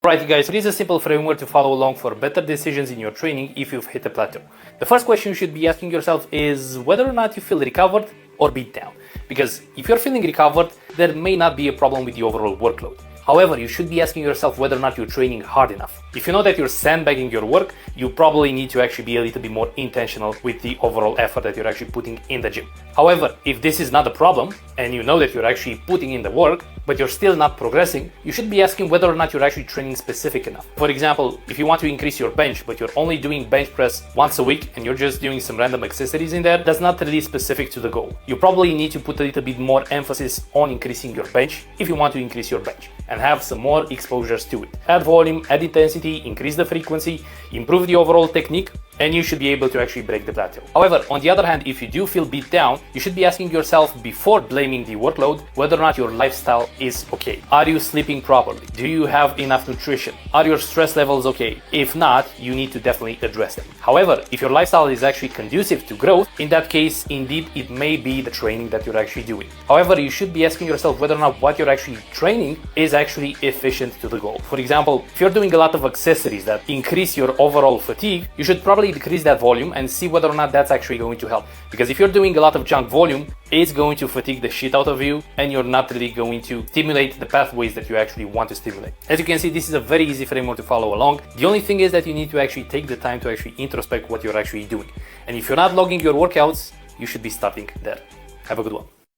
Alright guys, so this is a simple framework to follow along for better decisions in your training if you've hit a plateau. The first question you should be asking yourself is whether or not you feel recovered or beat down. Because if you're feeling recovered, there may not be a problem with the overall workload. However, you should be asking yourself whether or not you're training hard enough. If you know that you're sandbagging your work, you probably need to actually be a little bit more intentional with the overall effort that you're actually putting in the gym. However, if this is not a problem, and you know that you're actually putting in the work, but you're still not progressing, you should be asking whether or not you're actually training specific enough. For example, if you want to increase your bench, but you're only doing bench press once a week, and you're just doing some random accessories in there, that's not really specific to the goal. You probably need to put a little bit more emphasis on increasing your bench if you want to increase your bench, and have some more exposures to it. Add volume, add intensity, increase the frequency, improve the overall technique, and you should be able to actually break the plateau. However, on the other hand, if you do feel beat down, you should be asking yourself before blaming the workload whether or not your lifestyle is okay. Are you sleeping properly? Do you have enough nutrition? Are your stress levels okay? If not, you need to definitely address them. However, if your lifestyle is actually conducive to growth, in that case, indeed, it may be the training that you're actually doing. However, you should be asking yourself whether or not what you're actually training is actually efficient to the goal. For example, if you're doing a lot of accessories that increase your overall fatigue, you should probably decrease that volume and see whether or not that's actually going to help. Because if you're doing a lot of junk volume, it's going to fatigue the shit out of you, and you're not really going to stimulate the pathways that you actually want to stimulate. As you can see, this is a very easy framework to follow along. The only thing is that you need to actually take the time to actually introspect what you're actually doing. And if you're not logging your workouts, you should be starting there. Have a good one.